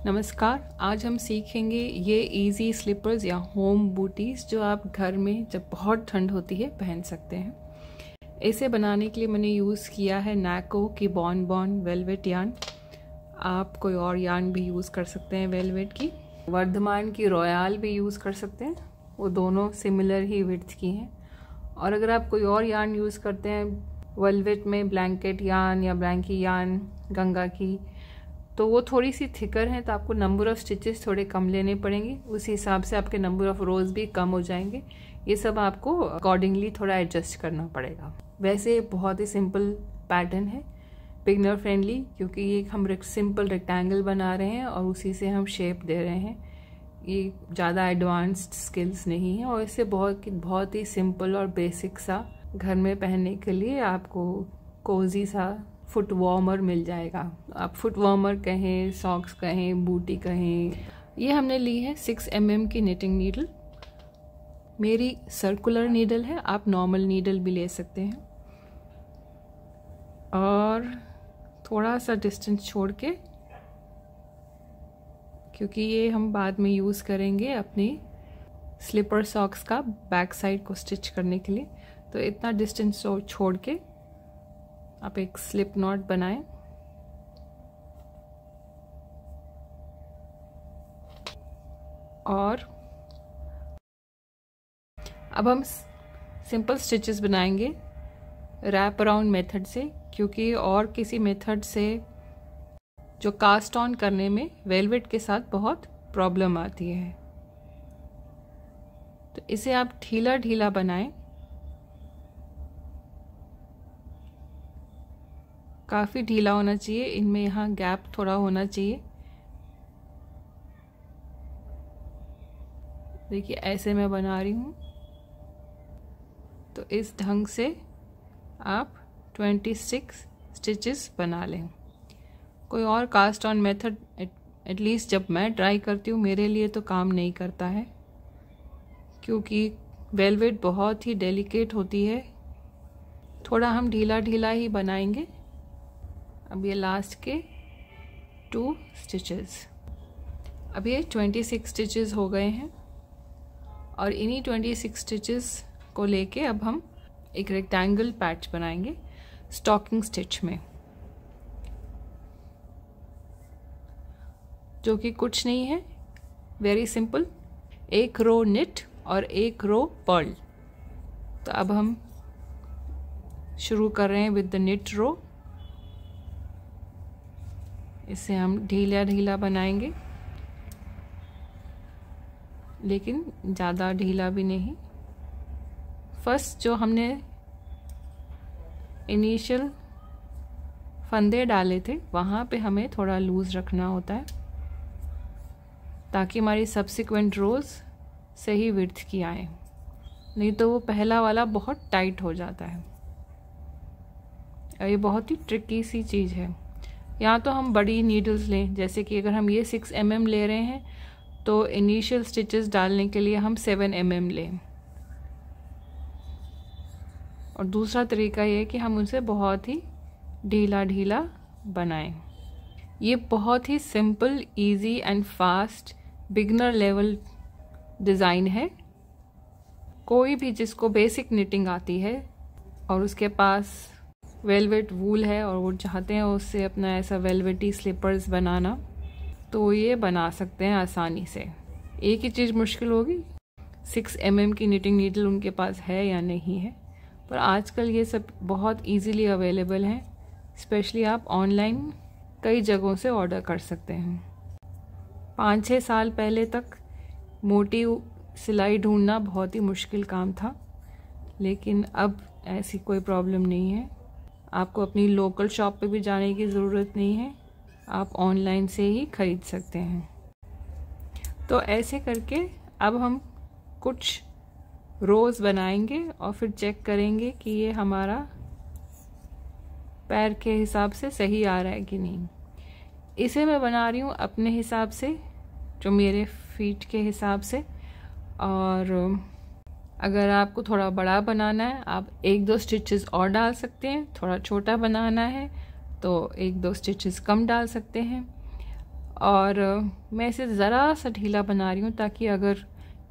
नमस्कार। आज हम सीखेंगे ये इजी स्लीपर्स या होम बूटीज जो आप घर में जब बहुत ठंड होती है पहन सकते हैं। इसे बनाने के लिए मैंने यूज़ किया है नैको की बॉन वेलवेट यार्न। आप कोई और यार्न भी यूज़ कर सकते हैं वेलवेट की। वर्धमान की रॉयल भी यूज़ कर सकते हैं, वो दोनों सिमिलर ही विड्थ की हैं। और अगर आप कोई और यार्न यूज़ करते हैं वेलवेट में, ब्लैंकेट यार्न या ब्लैंकी यार्न गंगा की, तो वो थोड़ी सी थिकर हैं, तो आपको नंबर ऑफ़ स्टिचेस थोड़े कम लेने पड़ेंगे। उस हिसाब से आपके नंबर ऑफ़ रोज़ भी कम हो जाएंगे। ये सब आपको अकॉर्डिंगली थोड़ा एडजस्ट करना पड़ेगा। वैसे बहुत ही सिंपल पैटर्न है, बिगनर फ्रेंडली, क्योंकि ये हम सिंपल रेक्टेंगल बना रहे हैं और उसी से हम शेप दे रहे हैं। ये ज़्यादा एडवांस्ड स्किल्स नहीं है और इससे बहुत ही सिंपल और बेसिक सा घर में पहनने के लिए आपको कोजी सा फुट वार्मर मिल जाएगा। आप फुट वार्मर कहें, सॉक्स कहें, बूटी कहें। ये हमने ली है 6 mm की निटिंग नीडल। मेरी सर्कुलर नीडल है, आप नॉर्मल नीडल भी ले सकते हैं। और थोड़ा सा डिस्टेंस छोड़ के, क्योंकि ये हम बाद में यूज़ करेंगे अपनी स्लीपर सॉक्स का बैक साइड को स्टिच करने के लिए, तो इतना डिस्टेंस छोड़ के आप एक स्लिप नॉट बनाएं। और अब हम सिंपल स्टिचेस बनाएंगे रैप अराउंड मेथड से, क्योंकि और किसी मेथड से जो कास्ट ऑन करने में वेलवेट के साथ बहुत प्रॉब्लम आती है। तो इसे आप ढीला ढीला बनाएं, काफ़ी ढीला होना चाहिए। इनमें यहाँ गैप थोड़ा होना चाहिए। देखिए ऐसे मैं बना रही हूँ। तो इस ढंग से आप 26 स्टिचेस बना लें। कोई और कास्ट ऑन मेथड एटलीस्ट जब मैं ट्राई करती हूँ मेरे लिए तो काम नहीं करता है, क्योंकि वेलवेट बहुत ही डेलिकेट होती है। थोड़ा हम ढीला ढीला ही बनाएंगे। अब ये लास्ट के 2 स्टिचेस, अब ये 26 स्टिचेस हो गए हैं। और इन्हीं 26 स्टिचेस को लेके अब हम एक रेक्टेंगल पैच बनाएंगे स्टॉकिंग स्टिच में, जो कि कुछ नहीं है, वेरी सिंपल, एक रो निट और एक रो पर्ल। तो अब हम शुरू कर रहे हैं विद द निट रो। इसे हम ढीला ढीला बनाएंगे, लेकिन ज़्यादा ढीला भी नहीं। फर्स्ट जो हमने इनिशियल फंदे डाले थे वहाँ पे हमें थोड़ा लूज़ रखना होता है, ताकि हमारी सब्सिक्वेंट रोज़ सही विड्थ की आए, नहीं तो वो पहला वाला बहुत टाइट हो जाता है। और ये बहुत ही ट्रिकी सी चीज़ है। या तो हम बड़ी नीडल्स लें, जैसे कि अगर हम ये 6 mm ले रहे हैं तो इनिशियल स्टिचेस डालने के लिए हम 7 mm लें। और दूसरा तरीका ये है कि हम उसे बहुत ही ढीला ढीला बनाएं। ये बहुत ही simple, easy and fast beginner level design है। कोई भी जिसको बेसिक निटिंग आती है और उसके पास वेलवेट वूल है और वो चाहते हैं उससे अपना ऐसा वेलवेटी स्लीपर्स बनाना, तो ये बना सकते हैं आसानी से। एक ही चीज़ मुश्किल होगी, 6 mm की निटिंग नीडल उनके पास है या नहीं है, पर आजकल ये सब बहुत इजीली अवेलेबल हैं। स्पेशली आप ऑनलाइन कई जगहों से ऑर्डर कर सकते हैं। 5-6 साल पहले तक मोटी सिलाई ढूंढना बहुत ही मुश्किल काम था, लेकिन अब ऐसी कोई प्रॉब्लम नहीं है। आपको अपनी लोकल शॉप पे भी जाने की ज़रूरत नहीं है, आप ऑनलाइन से ही ख़रीद सकते हैं। तो ऐसे करके अब हम कुछ रोज़ बनाएंगे और फिर चेक करेंगे कि ये हमारा पैर के हिसाब से सही आ रहा है कि नहीं। इसे मैं बना रही हूँ अपने हिसाब से, जो मेरे फीट के हिसाब से। और अगर आपको थोड़ा बड़ा बनाना है आप 1-2 स्टिचेस और डाल सकते हैं। थोड़ा छोटा बनाना है तो 1-2 स्टिचेस कम डाल सकते हैं। और मैं इसे ज़रा सा ढीला बना रही हूँ ताकि अगर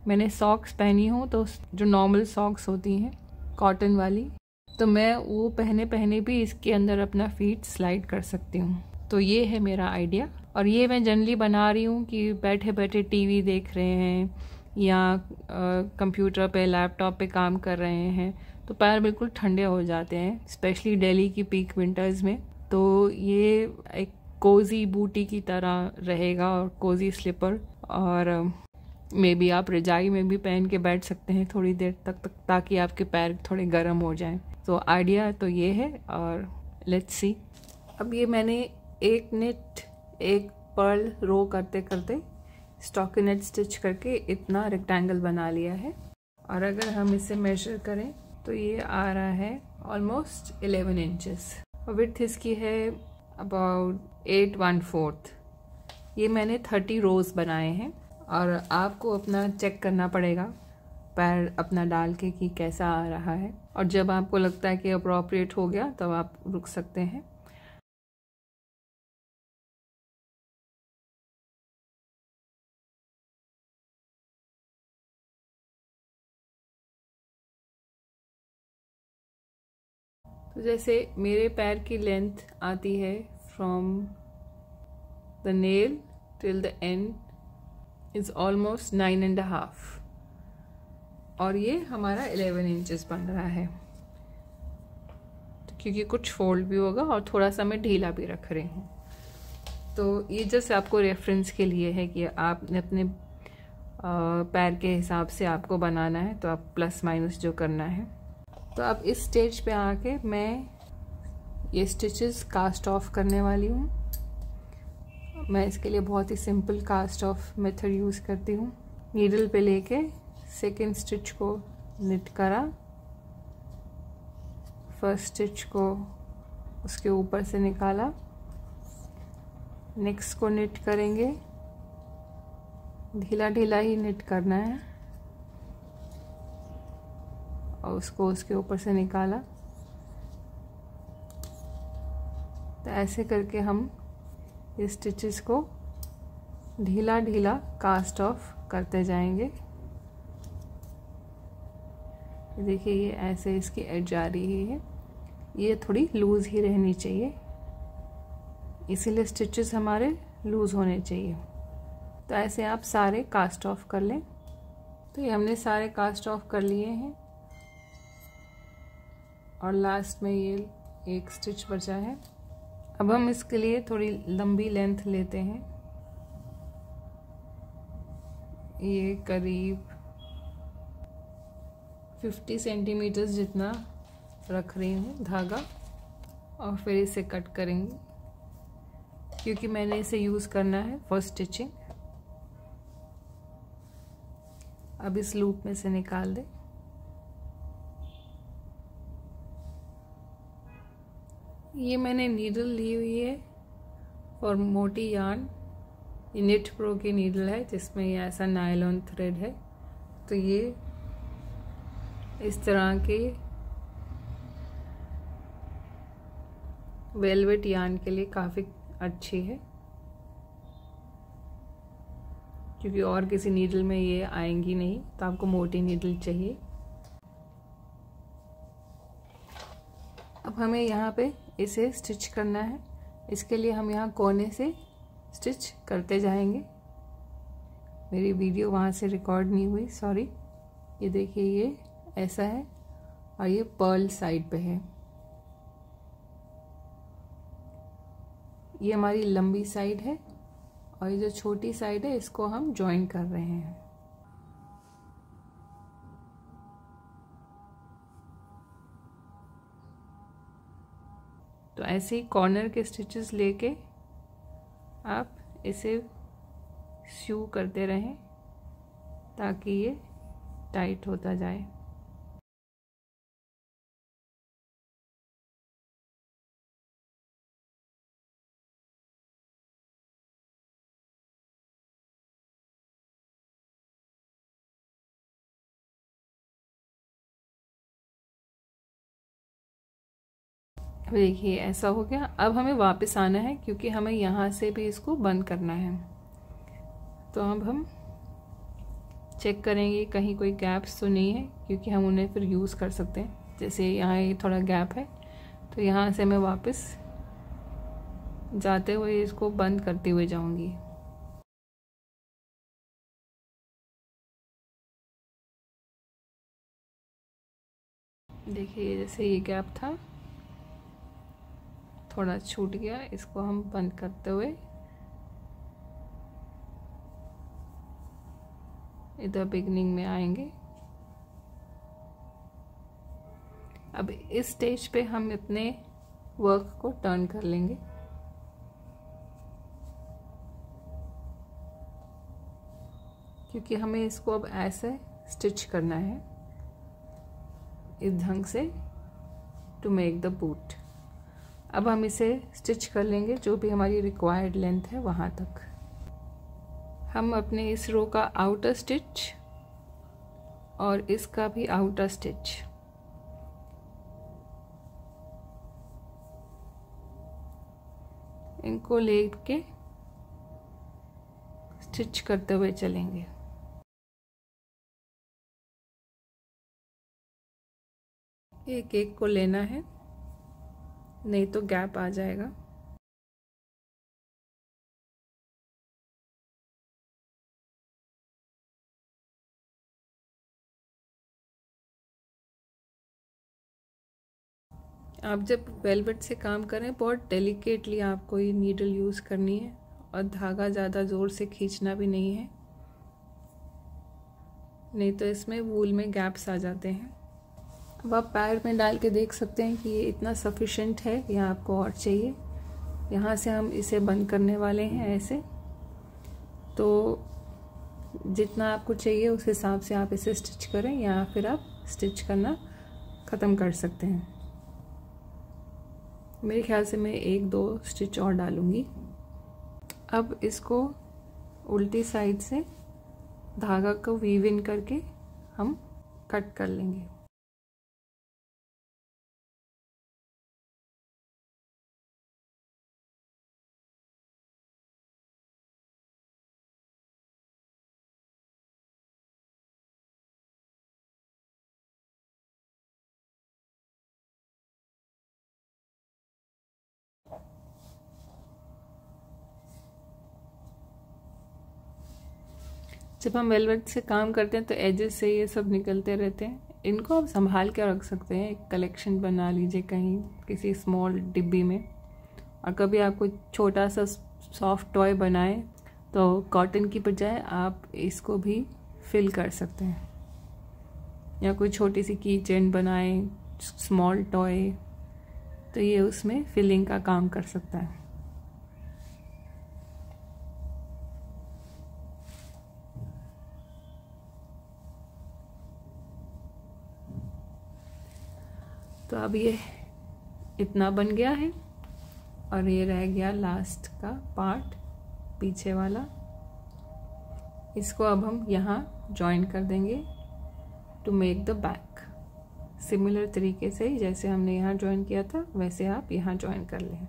मैंने सॉक्स पहनी हो तो जो नॉर्मल सॉक्स होती हैं कॉटन वाली, तो मैं वो पहने पहने भी इसके अंदर अपना फीट स्लाइड कर सकती हूँ। तो ये है मेरा आइडिया। और ये मैं जनरली बना रही हूँ कि बैठे बैठे टीवी देख रहे हैं या कंप्यूटर पे लैपटॉप पे काम कर रहे हैं तो पैर बिल्कुल ठंडे हो जाते हैं, स्पेशली दिल्ली की पीक विंटर्स में। तो ये एक कोजी बूटी की तरह रहेगा और कोजी स्लीपर, और मे बी आप रजाई में भी पहन के बैठ सकते हैं थोड़ी देर तक ताकि आपके पैर थोड़े गर्म हो जाएं। तो आइडिया तो ये है, और लेट्स सी। अब ये मैंने एक नेट एक पर्ल रो करते करते स्टॉकिनेट स्टिच करके इतना रेक्टेंगल बना लिया है। और अगर हम इसे मेजर करें तो ये आ रहा है ऑलमोस्ट 11 इंचेस और विड्थ इसकी है अबाउट 8/4। ये मैंने 30 रोज बनाए हैं और आपको अपना चेक करना पड़ेगा पैर अपना डाल के कि कैसा आ रहा है, और जब आपको लगता है कि अप्रोप्रिएट हो गया तब आप रुक सकते हैं। तो जैसे मेरे पैर की लेंथ आती है from the nail till the end is almost 9.5 और ये हमारा 11 इंचेस बन रहा है। तो क्योंकि कुछ फोल्ड भी होगा और थोड़ा सा मैं ढीला भी रख रही हूँ, तो ये जस्ट आपको रेफरेंस के लिए है कि आपने अपने पैर के हिसाब से आपको बनाना है तो आप प्लस माइनस जो करना है। तो अब इस स्टेज पे आके मैं ये स्टिचेस कास्ट ऑफ करने वाली हूँ। मैं इसके लिए बहुत ही simple cast off method use करती हूँ। नीडल पे लेके सेकेंड स्टिच को निट करा, फर्स्ट स्टिच को उसके ऊपर से निकाला, नेक्स्ट को निट करेंगे, ढीला ढीला ही निट करना है और उसको उसके ऊपर से निकाला। तो ऐसे करके हम इस स्टिचेस को ढीला ढीला कास्ट ऑफ करते जाएंगे। देखिए ये ऐसे इसकी एज आ रही है, ये थोड़ी लूज ही रहनी चाहिए, इसीलिए स्टिचेस हमारे लूज होने चाहिए। तो ऐसे आप सारे कास्ट ऑफ कर लें। तो ये हमने सारे कास्ट ऑफ कर लिए हैं और लास्ट में ये एक स्टिच बचा है। अब हम इसके लिए थोड़ी लंबी लेंथ लेते हैं, ये करीब 50 सेंटीमीटर जितना रख रही हूँ धागा, और फिर इसे कट करेंगे क्योंकि मैंने इसे यूज़ करना है फॉर स्टिचिंग। अब इस लूप में से निकाल दें। ये मैंने नीडल ली हुई है और मोटी यार्न, ये निट प्रो की नीडल है जिसमें ये ऐसा नायलॉन थ्रेड है। तो ये इस तरह के वेलवेट यार्न के लिए काफ़ी अच्छी है क्योंकि और किसी नीडल में ये आएंगी नहीं, तो आपको मोटी नीडल चाहिए। अब हमें यहाँ पे इसे स्टिच करना है, इसके लिए हम यहाँ कोने से स्टिच करते जाएंगे। मेरी वीडियो वहाँ से रिकॉर्ड नहीं हुई, सॉरी। ये देखिए ये ऐसा है और ये पर्ल साइड पे है। ये हमारी लंबी साइड है और ये जो छोटी साइड है इसको हम जॉइन कर रहे हैं। तो ऐसे ही कॉर्नर के स्टिचेस लेके आप इसे स्यू करते रहें ताकि ये टाइट होता जाए। देखिए ऐसा हो गया। अब हमें वापस आना है क्योंकि हमें यहाँ से भी इसको बंद करना है। तो अब हम चेक करेंगे कहीं कोई गैप्स तो नहीं है, क्योंकि हम उन्हें फिर यूज़ कर सकते हैं। जैसे यहाँ ये थोड़ा गैप है, तो यहाँ से मैं वापस जाते हुए इसको बंद करते हुए जाऊंगी। देखिए जैसे ये गैप था थोड़ा छूट गया, इसको हम बंद करते हुए इधर बिगनिंग में आएंगे। अब इस स्टेज पे हम अपने वर्क को टर्न कर लेंगे। क्योंकि हमें इसको अब ऐसे स्टिच करना है इस ढंग से टू मेक द बूट। अब हम इसे स्टिच कर लेंगे जो भी हमारी रिक्वायर्ड लेंथ है वहाँ तक। हम अपने इस रो का आउटर स्टिच और इसका भी आउटर स्टिच इनको लेके स्टिच करते हुए चलेंगे। एक एक को लेना है, नहीं तो गैप आ जाएगा। आप जब वेलवेट से काम करें बहुत डेलिकेटली आपको ये नीडल यूज़ करनी है और धागा ज़्यादा ज़ोर से खींचना भी नहीं है, नहीं तो इसमें वूल में गैप्स आ जाते हैं। अब आप पैर में डाल के देख सकते हैं कि ये इतना सफिशेंट है या आपको और चाहिए। यहाँ से हम इसे बंद करने वाले हैं ऐसे, तो जितना आपको चाहिए उस हिसाब से आप इसे स्टिच करें या फिर आप स्टिच करना ख़त्म कर सकते हैं। मेरे ख्याल से मैं एक दो स्टिच और डालूँगी। अब इसको उल्टी साइड से धागा को वीव इन करके हम कट कर लेंगे। जब हम वेलवेट से काम करते हैं तो एजेस से ये सब निकलते रहते हैं। इनको आप संभाल के रख सकते हैं, एक कलेक्शन बना लीजिए कहीं किसी स्मॉल डिब्बी में। और कभी आपको छोटा सा सॉफ्ट टॉय बनाए तो कॉटन की बजाय आप इसको भी फिल कर सकते हैं, या कोई छोटी सी की चेन बनाए स्मॉल टॉय, तो ये उसमें फिलिंग का काम कर सकता है। तो अब ये इतना बन गया है और ये रह गया लास्ट का पार्ट पीछे वाला। इसको अब हम यहाँ जॉइन कर देंगे to make the back. Similar तरीके से जैसे हमने यहाँ जॉइन किया था वैसे आप यहाँ जॉइन कर लें।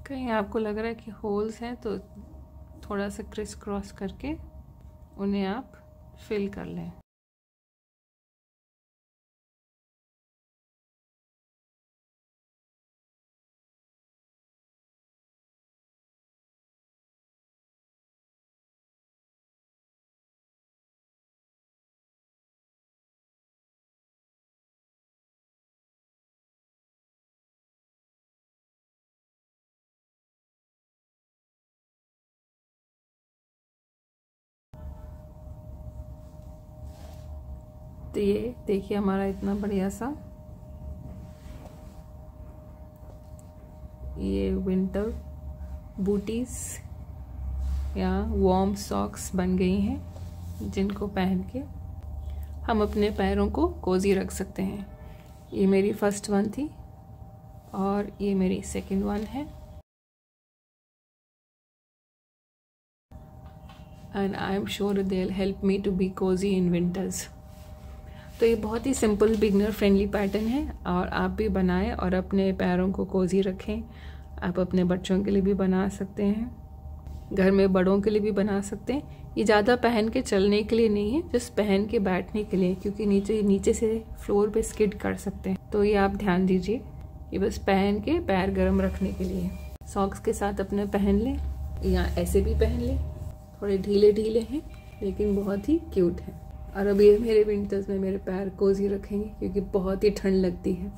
कहीं आपको लग रहा है कि होल्स हैं तो थोड़ा सा क्रिस क्रॉस करके उन्हें आप फिल कर लें। तो ये देखिए हमारा इतना बढ़िया सा ये विंटर बूटीज या वार्म सॉक्स बन गई हैं, जिनको पहन के हम अपने पैरों को कोजी रख सकते हैं। ये मेरी फर्स्ट वन थी और ये मेरी सेकंड वन है। And I am sure they will help me to be cosy in winters. तो ये बहुत ही सिंपल बिगनर फ्रेंडली पैटर्न है और आप भी बनाएं और अपने पैरों को कोजी रखें। आप अपने बच्चों के लिए भी बना सकते हैं, घर में बड़ों के लिए भी बना सकते हैं। ये ज़्यादा पहन के चलने के लिए नहीं है, जस्ट पहन के बैठने के लिए, क्योंकि नीचे से फ्लोर पे स्किड कर सकते हैं। तो ये आप ध्यान दीजिए, ये बस पहन के पैर गर्म रखने के लिए। सॉक्स के साथ अपने पहन लें या ऐसे भी पहन लें, थोड़े ढीले ढीले हैं लेकिन बहुत ही क्यूट है। और अब ये मेरे विंटर्स में मेरे पैर कोजी रखेंगे क्योंकि बहुत ही ठंड लगती है।